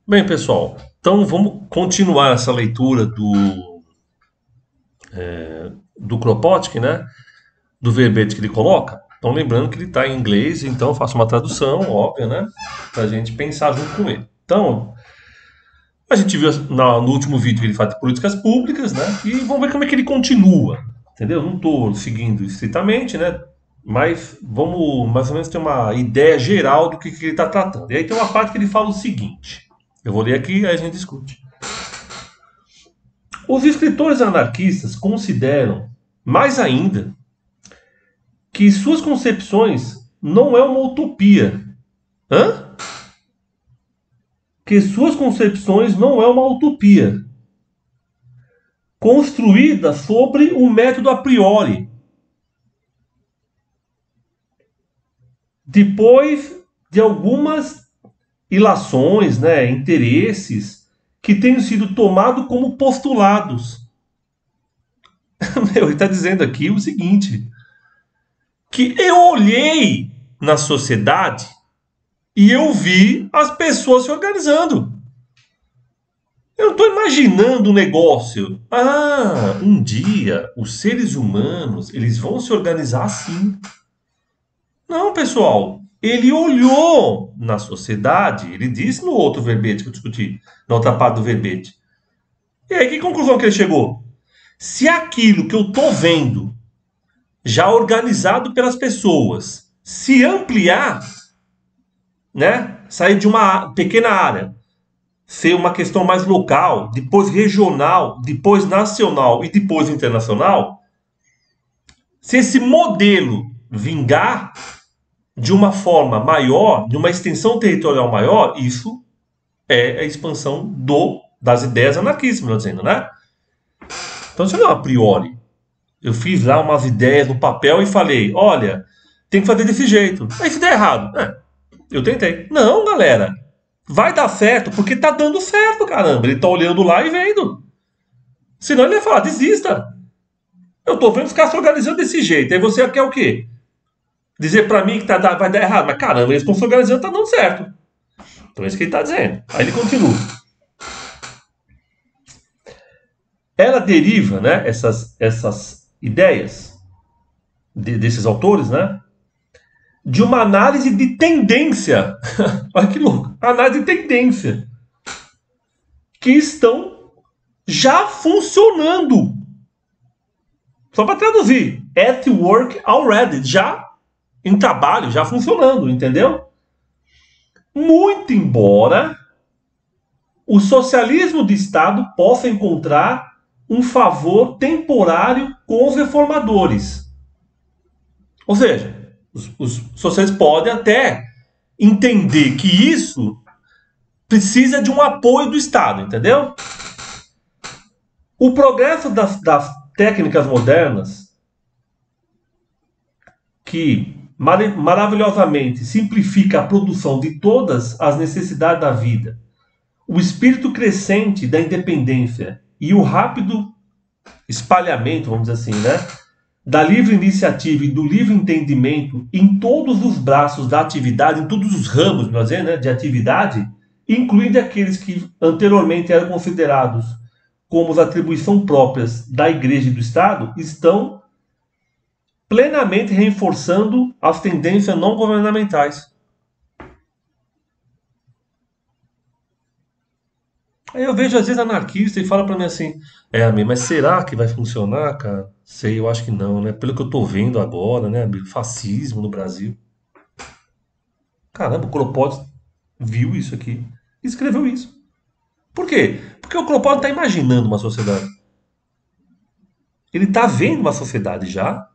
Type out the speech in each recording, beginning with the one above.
Bem, pessoal, então vamos continuar essa leitura do Kropotkin, né? Do verbete que ele coloca. Então, lembrando que ele está em inglês, então eu faço uma tradução, óbvia, né? Para a gente pensar junto com ele. Então, a gente viu no último vídeo que ele fala de políticas públicas, né? E vamos ver como é que ele continua, entendeu? Não estou seguindo estritamente, né? Mas vamos mais ou menos ter uma ideia geral do que ele está tratando. E aí tem uma parte que ele fala o seguinte: eu vou ler aqui e aí a gente discute. Os escritores anarquistas consideram, mais ainda, que suas concepções não é uma utopia. Hã? Que suas concepções não é uma utopia construída sobre o método a priori. Depois de algumas ilações, né, interesses que tenham sido tomados como postulados. Ele está dizendo aqui o seguinte: que eu olhei na sociedade e eu vi as pessoas se organizando. Eu não estou imaginando um negócio. Ah, um dia os seres humanos eles vão se organizar assim. Não, pessoal. Ele olhou na sociedade, ele disse no outro verbete que eu discuti, na outra parte do verbete. E aí, que conclusão que ele chegou? Se aquilo que eu estou vendo, já organizado pelas pessoas, se ampliar, né? Sair de uma pequena área, ser uma questão mais local, depois regional, depois nacional e depois internacional, se esse modelo vingar de uma forma maior, de uma extensão territorial maior, isso é a expansão das ideias anarquistas, melhor dizendo, né? Então isso não é a priori. Eu fiz lá umas ideias no papel e falei, olha, tem que fazer desse jeito. Aí se der errado, eu tentei. Não, galera, vai dar certo porque tá dando certo, caramba. Ele tá olhando lá e vendo. Senão ele ia falar, desista. Eu tô vendo os caras se organizando desse jeito. Aí você quer o quê? Dizer pra mim que vai dar errado. Mas caramba, eles estão se organizando, tá dando certo. Então é isso que ele tá dizendo. Aí ele continua. Ela deriva, né, essas ideias desses autores, né, de uma análise de tendência. Olha que louco. Análise de tendência. Que estão já funcionando. Só para traduzir. At work already. Já em trabalho, já funcionando, entendeu? Muito embora o socialismo de Estado possa encontrar um favor temporário com os reformadores. Ou seja, os socialistas podem até entender que isso precisa de um apoio do Estado, entendeu? O progresso das técnicas modernas, que maravilhosamente simplifica a produção de todas as necessidades da vida, o espírito crescente da independência e o rápido espalhamento, vamos dizer assim, né, da livre iniciativa e do livre entendimento em todos os braços da atividade, em todos os ramos, melhor dizer, né, de atividade, incluindo aqueles que anteriormente eram considerados como as atribuições próprias da Igreja e do Estado, estão plenamente reforçando as tendências não governamentais. Aí eu vejo às vezes anarquista e fala pra mim assim, amigo, mas será que vai funcionar, cara? Sei, eu acho que não, né? Pelo que eu tô vendo agora, né, amigo? Fascismo no Brasil. Caramba, o Kropotkin viu isso aqui e escreveu isso. Por quê? Porque o Kropotkin tá imaginando uma sociedade. Ele tá vendo uma sociedade já,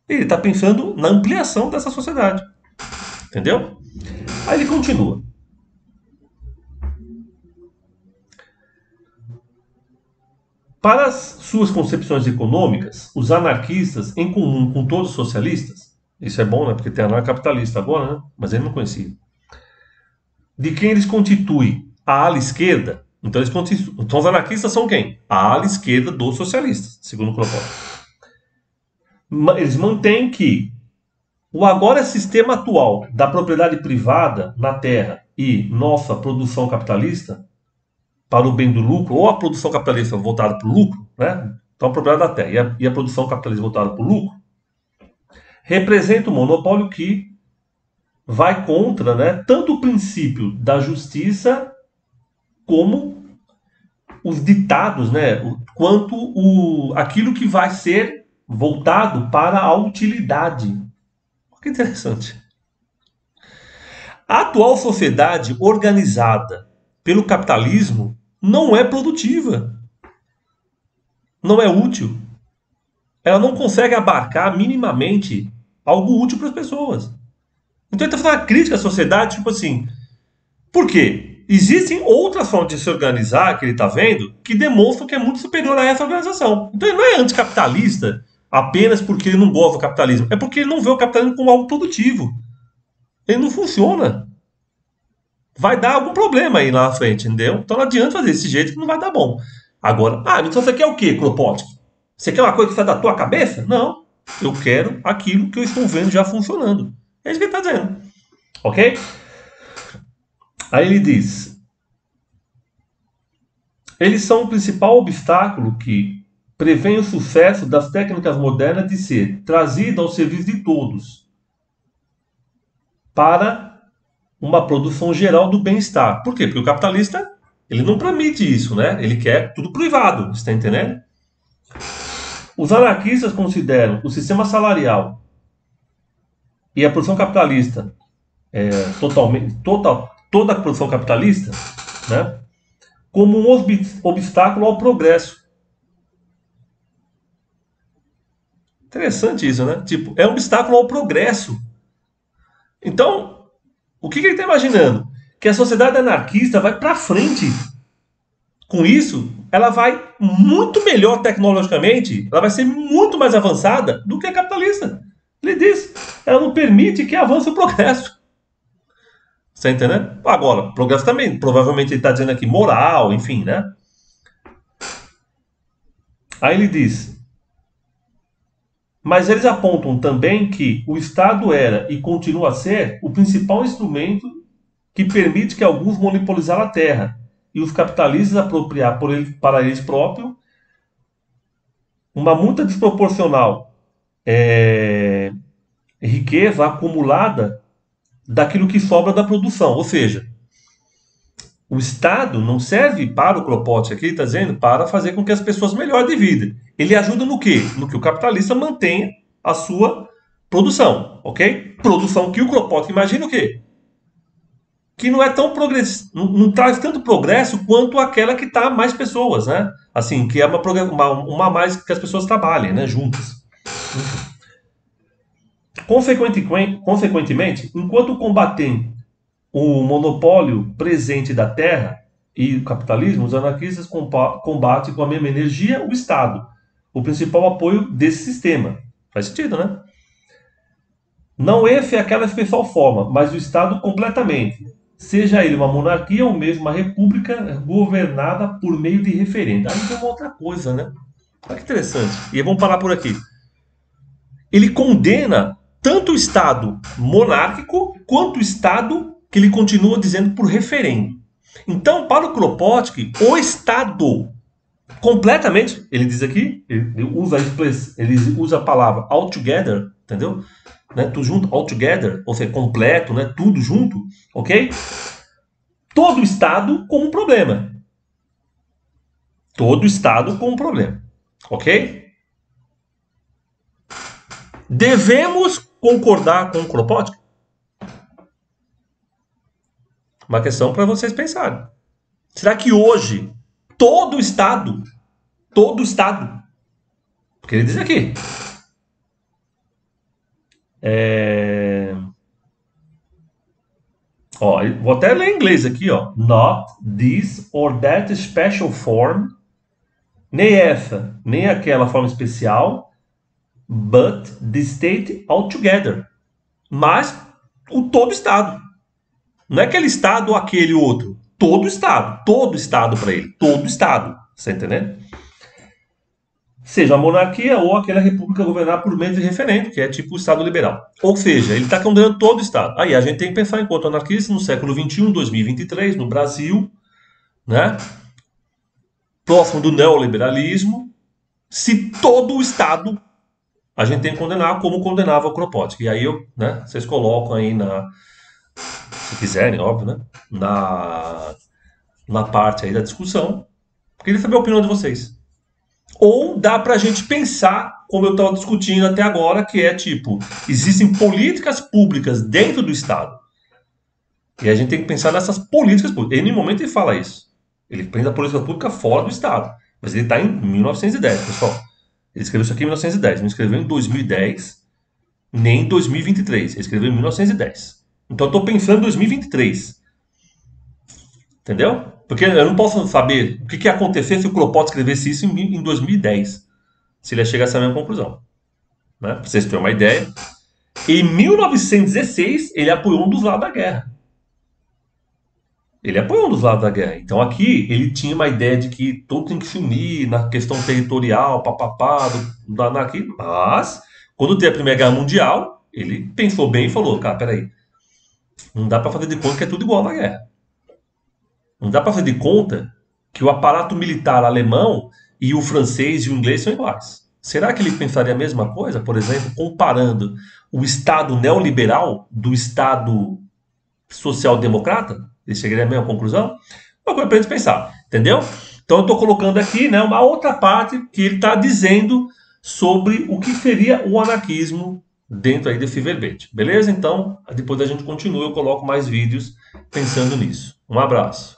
ele tá pensando na ampliação dessa sociedade. Entendeu? Aí ele continua. Para as suas concepções econômicas, os anarquistas, em comum com todos os socialistas, isso é bom, né? Porque tem anarcapitalista agora, né? Mas ele não conhecia. De quem eles constituem a ala esquerda. Então, então os anarquistas são quem? A ala esquerda dos socialistas, segundo o Kropotkin. Eles mantêm que o agora sistema atual da propriedade privada na terra e nossa produção capitalista para o bem do lucro, ou a produção capitalista voltada para o lucro, né? Então, a propriedade da terra e a produção capitalista voltada para o lucro, representa um monopólio que vai contra, né, tanto o princípio da justiça como os ditados, né, quanto aquilo que vai ser voltado para a utilidade. Que interessante. A atual sociedade organizada pelo capitalismo não é produtiva, não é útil. Ela não consegue abarcar minimamente algo útil para as pessoas. Então ele está fazendo uma crítica à sociedade, tipo assim, por quê? Existem outras formas de se organizar que ele está vendo que demonstram que é muito superior a essa organização. Então ele não é anticapitalista apenas porque ele não gosta do capitalismo. É porque ele não vê o capitalismo como algo produtivo. Ele não funciona. Vai dar algum problema aí lá na frente, entendeu? Então não adianta fazer desse jeito que não vai dar bom. Agora, então você quer o quê, Kropotkin? Você quer uma coisa que sai da tua cabeça? Não. Eu quero aquilo que eu estou vendo já funcionando. É isso que ele está dizendo. Ok? Aí ele diz: eles são o principal obstáculo que prevém o sucesso das técnicas modernas de ser trazida ao serviço de todos para uma produção geral do bem-estar. Por quê? Porque o capitalista ele não permite isso, né? Ele quer tudo privado, você está entendendo? Os anarquistas consideram o sistema salarial e a produção capitalista toda a produção capitalista, né, como um obstáculo ao progresso. Interessante isso, né? Tipo, é um obstáculo ao progresso. Então, o que ele está imaginando? Que a sociedade anarquista vai para frente. Com isso, ela vai muito melhor tecnologicamente, ela vai ser muito mais avançada do que a capitalista. Ele diz, ela não permite que avance o progresso. Você tá entendendo? Agora, progresso também, provavelmente ele está dizendo aqui moral, enfim, né? Aí ele diz, mas eles apontam também que o Estado era e continua a ser o principal instrumento que permite que alguns monopolizar a terra e os capitalistas apropriar para eles próprios uma multa desproporcional riqueza acumulada daquilo que sobra da produção. Ou seja, o Estado não serve para o Kropotkin aqui, está dizendo, para fazer com que as pessoas melhorem de vida. Ele ajuda no quê? No que o capitalista mantenha a sua produção, ok? Produção que o Kropotkin imagina o quê? Que não é tão progresso, não traz tanto progresso quanto aquela que está mais pessoas, né? Assim, que é uma mais que as pessoas trabalhem, né? Juntas. Consequentemente, enquanto combatem o monopólio presente da terra e o capitalismo, os anarquistas combatem com a mesma energia o Estado, o principal apoio desse sistema. Faz sentido, né? Não esse é aquela especial forma, mas o Estado completamente. Seja ele uma monarquia ou mesmo uma república governada por meio de referendo. Aí tem uma outra coisa, né? Olha que interessante. E vamos parar por aqui. Ele condena tanto o Estado monárquico quanto o Estado que ele continua dizendo por referendo. Então, para o Kropotkin, o Estado completamente, ele diz aqui, ele usa a palavra altogether, entendeu? Né, tudo junto, altogether, ou seja, completo, né, tudo junto, ok? Todo Estado com um problema. Todo Estado com um problema, ok? Devemos concordar com o Kropotkin? Uma questão para vocês pensarem. Será que hoje todo Estado, porque ele diz aqui, ó, vou até ler em inglês aqui, ó. Not this or that special form, nem essa, nem aquela forma especial, but the state altogether. Mas o todo Estado. Não é aquele Estado ou aquele outro. Todo Estado para ele. Todo Estado. Você tá entendendo? Seja a monarquia ou aquela república governada por meio de referendo, que é tipo o Estado liberal. Ou seja, ele está condenando todo o Estado. Aí a gente tem que pensar enquanto anarquista no século XXI, 2023, no Brasil, né? próximo do neoliberalismo, se todo o Estado a gente tem que condenar como condenava o Kropotkin. E aí vocês colocam aí se quiserem, óbvio, né? Na parte aí da discussão. Queria saber a opinião de vocês. Ou dá pra gente pensar, como eu estava discutindo até agora, que é tipo, existem políticas públicas dentro do Estado. E a gente tem que pensar nessas políticas públicas. Em nenhum momento ele fala isso. Ele pensa a política pública fora do Estado. Mas ele está em 1910, pessoal. Ele escreveu isso aqui em 1910. Não escreveu em 2010, nem em 2023. Ele escreveu em 1910. Então eu estou pensando em 2023. Entendeu? Porque eu não posso saber o que ia acontecer se o Kropotkin escrevesse isso em 2010. Se ele ia chegar a essa mesma conclusão. Né? Para vocês terem uma ideia. Em 1916, ele apoiou um dos lados da guerra. Ele apoiou um dos lados da guerra. Então aqui ele tinha uma ideia de que tudo tem que se unir na questão territorial, papapá, aqui. Mas, quando teve a Primeira Guerra Mundial, ele pensou bem e falou, cara, peraí, não dá para fazer de conta que é tudo igual na guerra. Não dá para fazer de conta que o aparato militar alemão e o francês e o inglês são iguais. Será que ele pensaria a mesma coisa, por exemplo, comparando o Estado neoliberal do Estado social-democrata? Ele chegaria à mesma conclusão? Uma coisa para a gente pensar, entendeu? Então eu estou colocando aqui, né, uma outra parte que ele está dizendo sobre o que seria o anarquismo dentro aí desse verbete. Beleza? Então, depois a gente continua, eu coloco mais vídeos pensando nisso. Um abraço.